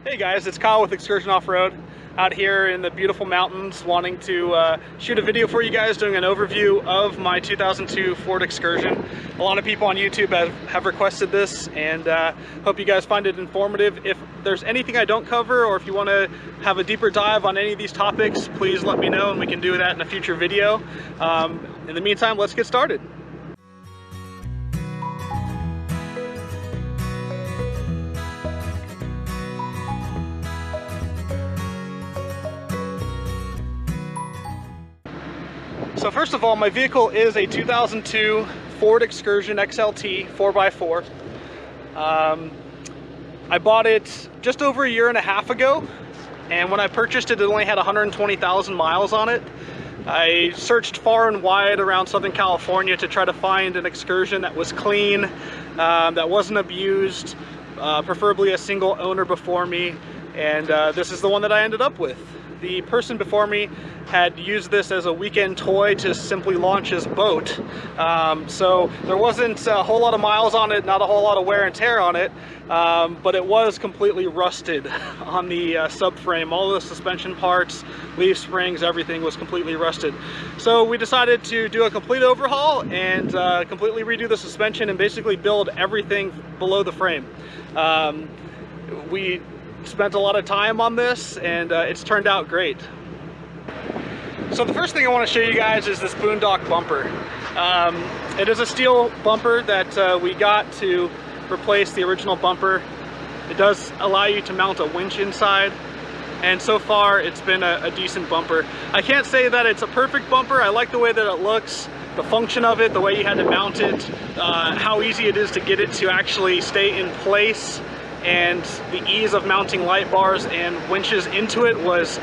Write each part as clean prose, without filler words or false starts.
Hey guys, it's Kyle with Excursion Off-Road out here in the beautiful mountains, wanting to shoot a video for you guys doing an overview of my 2002 Ford Excursion. A lot of people on YouTube have requested this, and hope you guys find it informative. If there's anything I don't cover, or if you want to have a deeper dive on any of these topics, please let me know and we can do that in a future video. In the meantime, let's get started. So first of all, my vehicle is a 2002 Ford Excursion XLT 4x4. I bought it just over a year and a half ago, and when I purchased it, it only had 120,000 miles on it. I searched far and wide around Southern California to try to find an Excursion that was clean, that wasn't abused, preferably a single owner before me, and this is the one that I ended up with. The person before me had used this as a weekend toy to simply launch his boat. So there wasn't a whole lot of miles on it, not a whole lot of wear and tear on it, but it was completely rusted on the subframe. All the suspension parts, leaf springs, everything was completely rusted. So we decided to do a complete overhaul and completely redo the suspension and basically build everything below the frame. We spent a lot of time on this, and it's turned out great. So the first thing I want to show you guys is this Boondock Bumper. It is a steel bumper that we got to replace the original bumper. It does allow you to mount a winch inside, and so far it's been a decent bumper. I can't say that it's a perfect bumper. I like the way that it looks, the function of it, the way you had to mount it, how easy it is to get it to actually stay in place, and the ease of mounting light bars and winches into it was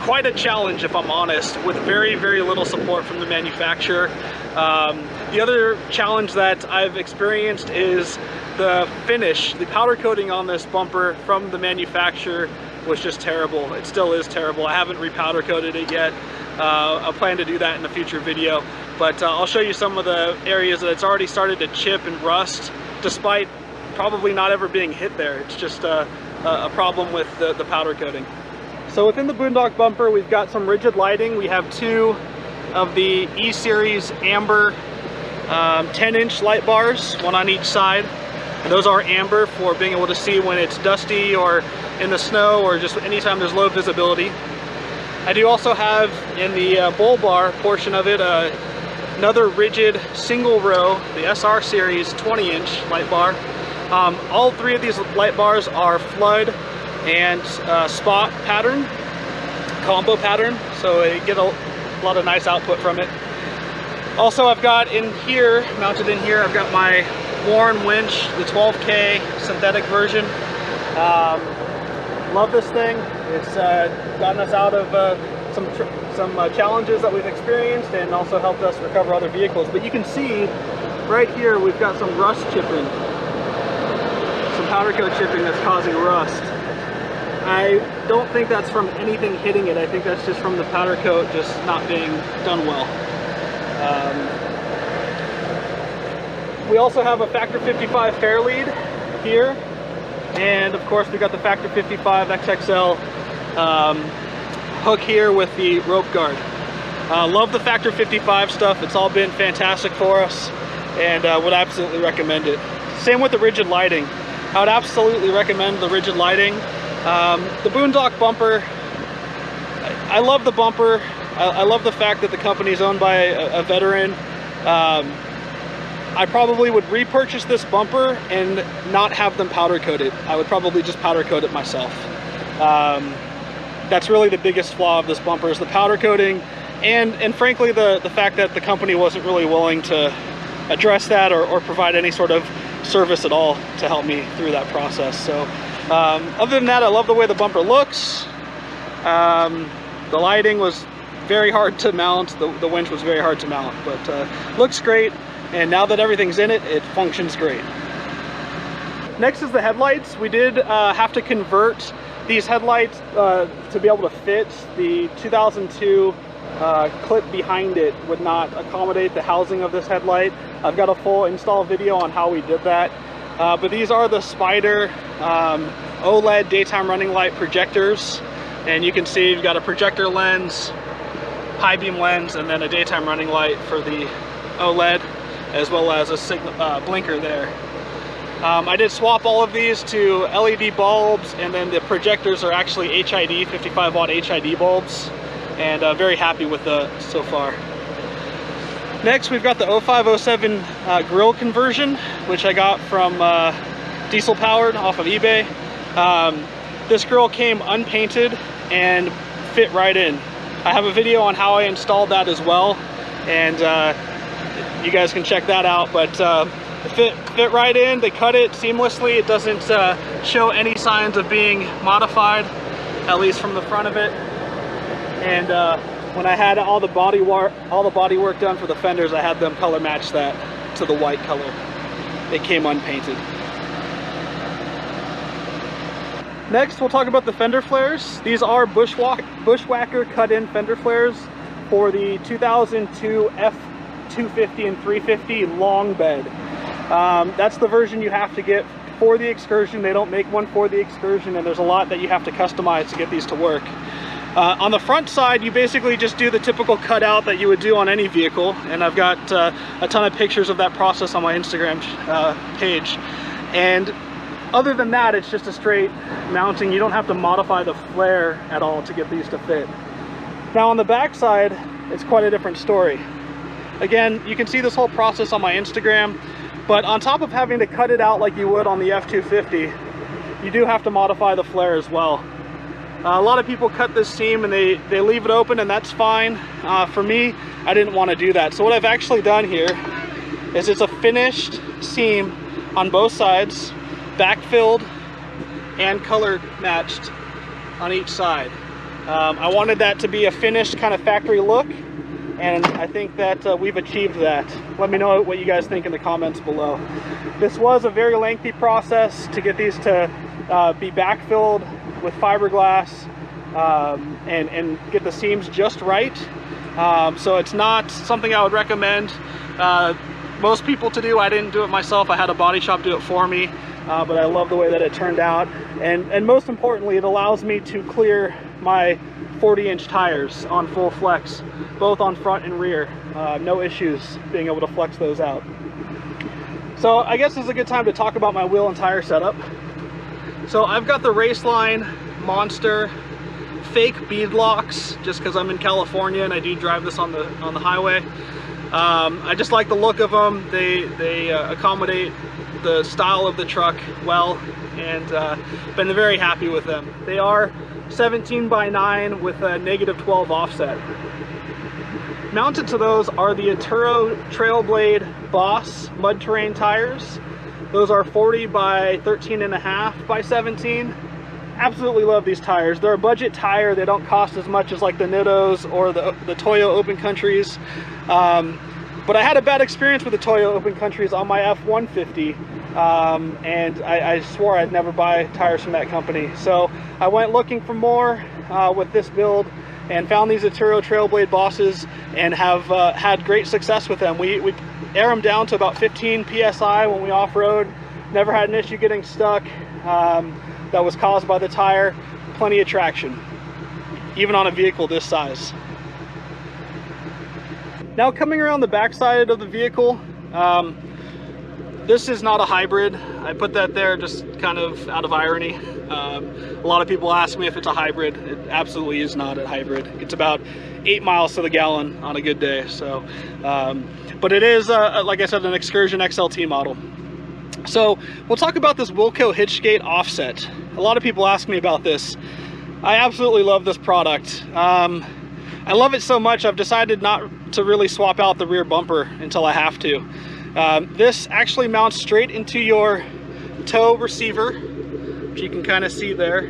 quite a challenge, if I'm honest, with very, very little support from the manufacturer. The other challenge that I've experienced is the finish. The powder coating on this bumper from the manufacturer was just terrible. It still is terrible. I haven't repowder coated it yet. I'll plan to do that in a future video, but I'll show you some of the areas that it's already started to chip and rust, despite probably not ever being hit there. It's just a problem with the powder coating. So within the Boondock Bumper, we've got some rigid lighting. We have two of the E-Series amber 10-inch light bars, one on each side. And those are amber for being able to see when it's dusty or in the snow, or just anytime there's low visibility. I do also have in the bull bar portion of it another rigid single row, the SR Series 20-inch light bar. All three of these light bars are flood and spot pattern, combo pattern, so you get a lot of nice output from it. Also, I've got in here, mounted in here, I've got my Warren winch, the 12K synthetic version. Love this thing. It's gotten us out of some challenges that we've experienced, and also helped us recover other vehicles. But you can see right here we've got some rust chipping. Some powder coat chipping that's causing rust. I don't think that's from anything hitting it. I think that's just from the powder coat just not being done well. We also have a Factor 55 fair lead here, and of course we got the Factor 55 XXL hook here with the rope guard. Love the Factor 55 stuff. It's all been fantastic for us, and would absolutely recommend it. Same with the rigid lighting. I would absolutely recommend the rigid lighting. The Boondock Bumper, I love the bumper. I love the fact that the company is owned by a veteran. I probably would repurchase this bumper and not have them powder coat it. I would probably just powder coat it myself. That's really the biggest flaw of this bumper, is the powder coating, and frankly the fact that the company wasn't really willing to address that or provide any sort of service at all to help me through that process. So other than that, I love the way the bumper looks. The lighting was very hard to mount, the winch was very hard to mount, but looks great, and now that everything's in it, it functions great. Next is the headlights. We did have to convert these headlights to be able to fit. The 2002 clip behind it would not accommodate the housing of this headlight. I've got a full install video on how we did that. But these are the Spider OLED daytime running light projectors, and you can see you've got a projector lens, high beam lens, and then a daytime running light for the OLED, as well as a blinker there. I did swap all of these to LED bulbs, and then the projectors are actually HID, 55 watt HID bulbs, and very happy with the so far. Next, we've got the 0507 grill conversion, which I got from diesel powered off of eBay. This grill came unpainted and fit right in. I have a video on how I installed that as well, and you guys can check that out. But it fit right in. They cut it seamlessly. It doesn't show any signs of being modified, at least from the front of it. And when I had all the body work done for the fenders, I had them color match that to the white color. It came unpainted. Next, we'll talk about the fender flares. These are Bushwhacker cut-in fender flares for the 2002 F250 and 350 long bed. That's the version you have to get for the Excursion. They don't make one for the Excursion, and there's a lot that you have to customize to get these to work. On the front side, you basically just do the typical cutout that you would do on any vehicle, and I've got a ton of pictures of that process on my Instagram page. And other than that, it's just a straight mounting. You don't have to modify the flare at all to get these to fit. Now on the back side, it's quite a different story. Again, you can see this whole process on my Instagram, but on top of having to cut it out like you would on the F250, you do have to modify the flare as well. A lot of people cut this seam and they leave it open, and that's fine. For me, I didn't want to do that. So what I've actually done here is it's a finished seam on both sides, backfilled and color matched on each side. I wanted that to be a finished kind of factory look, and I think that we've achieved that. Let me know what you guys think in the comments below. This was a very lengthy process to get these to be backfilled with fiberglass and get the seams just right. So it's not something I would recommend most people to do. I didn't do it myself. I had a body shop do it for me, but I love the way that it turned out. And most importantly, it allows me to clear my 40-inch tires on full flex, both on front and rear. No issues being able to flex those out. So I guess this is a good time to talk about my wheel and tire setup. So I've got the Raceline Monster fake bead locks, just because I'm in California and I do drive this on the highway. I just like the look of them. They accommodate the style of the truck well, and been very happy with them. They are 17x9 with a -12 offset. Mounted to those are the Atturo Trailblade Boss mud terrain tires. Those are 40x13.5x17. Absolutely love these tires. They're a budget tire. They don't cost as much as like the Nittos or the Toyo Open Countries. But I had a bad experience with the Toyo Open Countries on my F150, and I swore I'd never buy tires from that company. So I went looking for more with this build and found these Atturo Trailblade Bosses, and have had great success with them. We air them down to about 15 PSI when we off-road. Never had an issue getting stuck that was caused by the tire. Plenty of traction, even on a vehicle this size. Now coming around the back side of the vehicle, this is not a hybrid. I put that there just kind of out of irony. A lot of people ask me if it's a hybrid. It absolutely is not a hybrid. It's about 8 miles to the gallon on a good day. So, but it is, like I said, an Excursion XLT model. So we'll talk about this Wilco hitchgate offset. A lot of people ask me about this. I absolutely love this product. I love it so much I've decided not to really swap out the rear bumper until I have to. This actually mounts straight into your tow receiver, which you can kind of see there.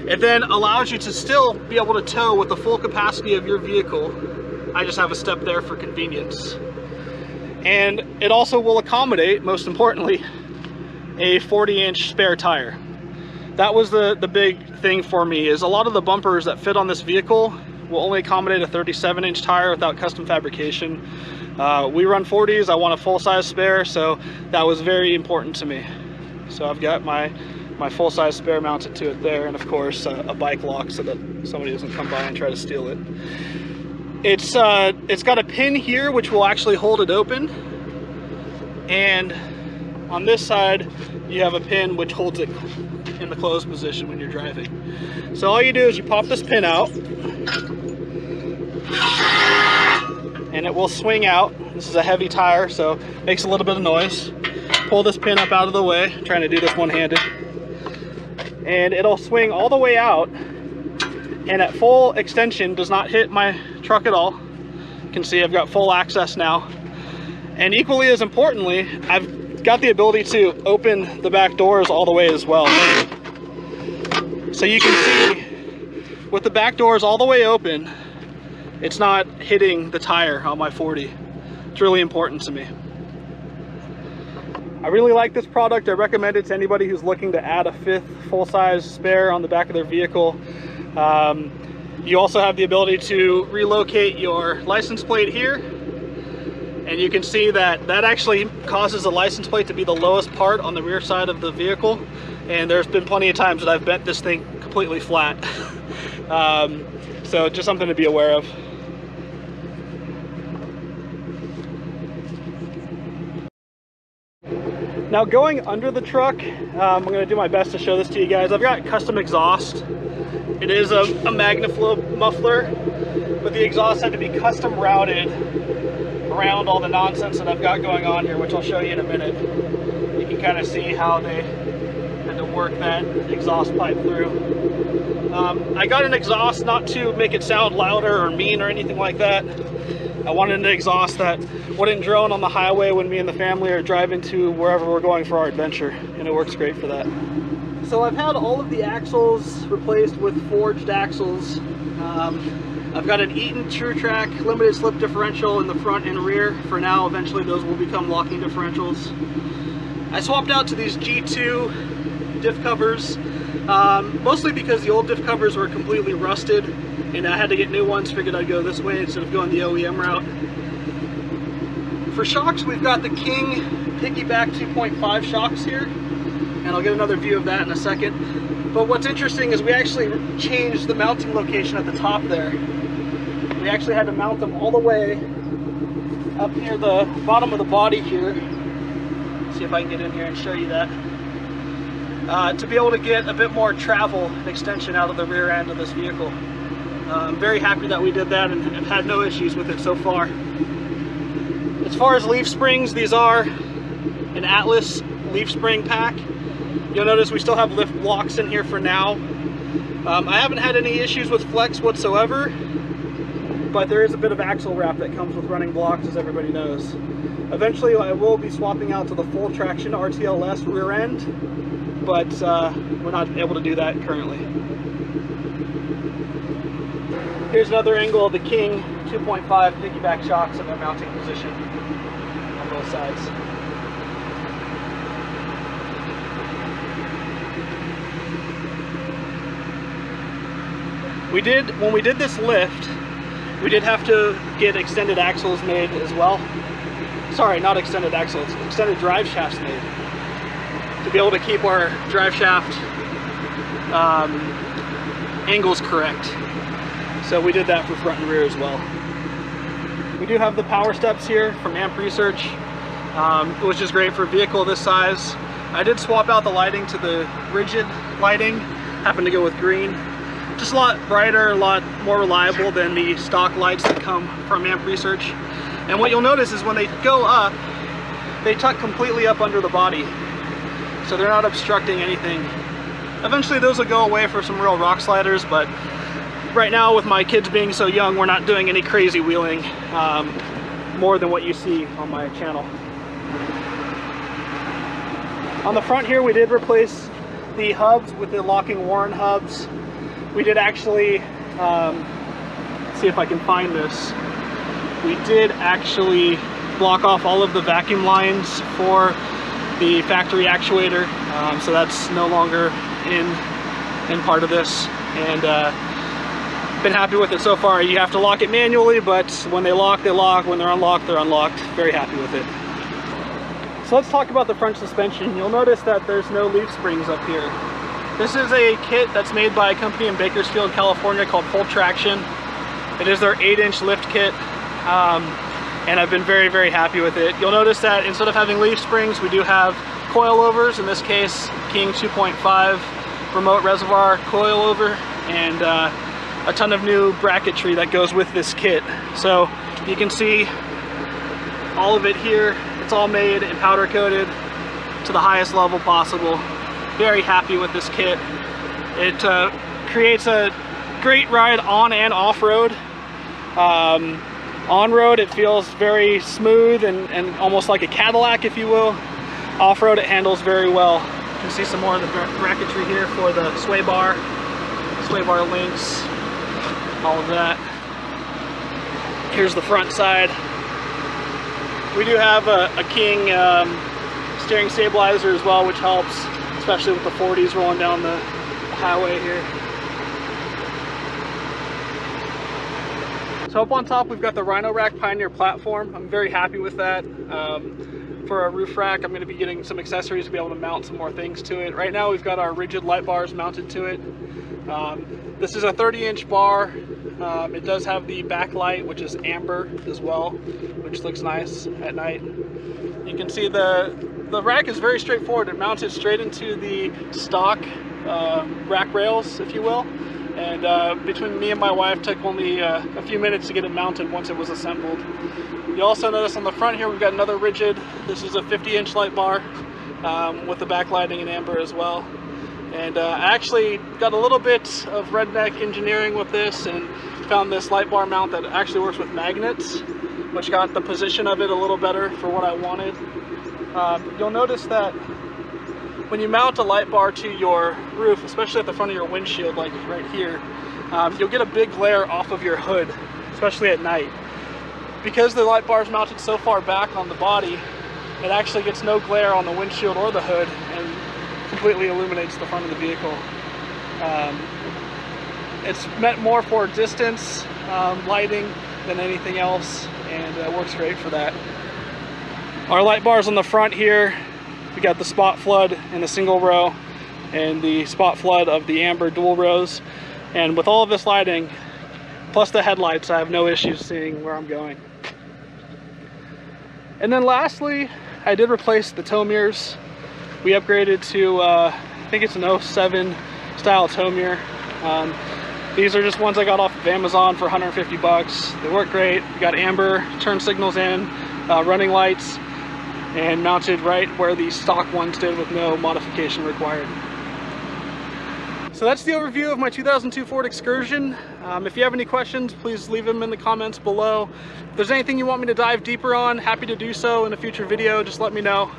It then allows you to still be able to tow with the full capacity of your vehicle. I just have a step there for convenience. And it also will accommodate, most importantly, a 40-inch spare tire. That was the big thing for me, is a lot of the bumpers that fit on this vehicle will only accommodate a 37-inch tire without custom fabrication. We run 40s, I want a full-size spare, so that was very important to me. So I've got my my full-size spare mounted to it there, and of course a bike lock so that somebody doesn't come by and try to steal it. It's got a pin here which will actually hold it open, and on this side you have a pin which holds it in the closed position when you're driving. So all you do is you pop this pin out and it will swing out. This is a heavy tire, so it makes a little bit of noise. Pull this pin up out of the way. I'm trying to do this one-handed. And it'll swing all the way out, and at full extension does not hit my truck at all. You can see I've got full access now. And equally as importantly, I've got the ability to open the back doors all the way as well. So you can see with the back doors all the way open, it's not hitting the tire on my 40. It's really important to me. I really like this product. I recommend it to anybody who's looking to add a fifth full-size spare on the back of their vehicle. You also have the ability to relocate your license plate here, and you can see that that actually causes the license plate to be the lowest part on the rear side of the vehicle, and there's been plenty of times that I've bent this thing completely flat. So just something to be aware of. Now going under the truck, I'm going to do my best to show this to you guys. I've got custom exhaust. It is a MagnaFlow muffler, but the exhaust had to be custom routed around all the nonsense that I've got going on here, which I'll show you in a minute. You can kind of see how they had to work that exhaust pipe through. I got an exhaust not to make it sound louder or mean or anything like that. I wanted an exhaust that wouldn't drone on the highway when me and the family are driving to wherever we're going for our adventure, and it works great for that. So I've had all of the axles replaced with forged axles. I've got an Eaton TrueTrack limited slip differential in the front and rear. For now, eventually those will become locking differentials. I swapped out to these G2 diff covers, mostly because the old diff covers were completely rusted, and I had to get new ones. Figured I'd go this way instead of going the OEM route. For shocks, we've got the King Piggyback 2.5 shocks here, and I'll get another view of that in a second. But what's interesting is we actually changed the mounting location at the top there. We actually had to mount them all the way up near the bottom of the body here. See if I can get in here and show you that. To be able to get a bit more travel and extension out of the rear end of this vehicle. I'm very happy that we did that, and have had no issues with it so far. As far as leaf springs, these are an Atlas leaf spring pack. You'll notice we still have lift blocks in here for now. I haven't had any issues with flex whatsoever, but there is a bit of axle wrap that comes with running blocks, as everybody knows. Eventually I will be swapping out to the full traction RTLS rear end, but we're not able to do that currently. Here's another angle of the King 2.5 piggyback shocks in their mounting position on both sides. When we did this lift, we did have to get extended axles made as well. Sorry, not extended axles, extended drive shafts made to be able to keep our drive shaft angles correct. So we did that for front and rear as well. We do have the power steps here from Amp Research, which is great for a vehicle this size. I did swap out the lighting to the rigid lighting, happened to go with green. Just a lot brighter, a lot more reliable than the stock lights that come from Amp Research. And what you'll notice is when they go up, they tuck completely up under the body. So they're not obstructing anything. Eventually those will go away for some real rock sliders, but right now with my kids being so young, we're not doing any crazy wheeling more than what you see on my channel. On the front here, we did replace the hubs with the locking Warren hubs. We did actually, see if I can find this, we did actually block off all of the vacuum lines for the factory actuator, so that's no longer in part of this, and been happy with it so far. You have to lock it manually, but when they lock, they lock. When they're unlocked, they're unlocked. Very happy with it. So let's talk about the front suspension. You'll notice that there's no leaf springs up here. This is a kit that's made by a company in Bakersfield, California called Ford Traction. It is their 8-inch lift kit, and I've been very, very happy with it. You'll notice that instead of having leaf springs, we do have coilovers, in this case King 2.5 remote reservoir coilover, and a ton of new bracketry that goes with this kit. So you can see all of it here. It's all made and powder coated to the highest level possible. Very happy with this kit. It creates a great ride on and off-road. On-road it feels very smooth and almost like a Cadillac, if you will. Off-road it handles very well. You can see some more of the bracketry here for the sway bar links, all of that. Here's the front side. We do have a King steering stabilizer as well, which helps, especially with the 40s rolling down the highway here. So up on top we've got the Rhino Rack Pioneer platform. I'm very happy with that. For our roof rack, I'm going to be getting some accessories to be able to mount some more things to it. Right now we've got our rigid light bars mounted to it. This is a 30-inch bar. It does have the backlight, which is amber as well, which looks nice at night. You can see the rack is very straightforward. It mounted straight into the stock rack rails, if you will. And between me and my wife, took only a few minutes to get it mounted once it was assembled. You also notice on the front here we've got another rigid. This is a 50-inch light bar with the backlighting in amber as well. And I actually got a little bit of redneck engineering with this and found this light bar mount that actually works with magnets, which got the position of it a little better for what I wanted. You'll notice that when you mount a light bar to your roof, especially at the front of your windshield, like right here, you'll get a big glare off of your hood, especially at night. Because the light bar is mounted so far back on the body, it actually gets no glare on the windshield or the hood and completely illuminates the front of the vehicle. It's meant more for distance lighting than anything else, and it works great for that. Our light bars on the front here, we got the spot flood in a single row and the spot flood of the amber dual rows. And with all of this lighting, plus the headlights, I have no issues seeing where I'm going. And then lastly, I did replace the tow mirrors. We upgraded to, I think it's an 07 style tow mirror. These are just ones I got off of Amazon for 150 bucks. They work great. We got amber turn signals in, running lights, and mounted right where the stock ones did with no modification required. So that's the overview of my 2002 Ford Excursion. If you have any questions, please leave them in the comments below. If there's anything you want me to dive deeper on, happy to do so in a future video. Just let me know.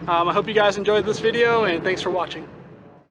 I hope you guys enjoyed this video, and thanks for watching.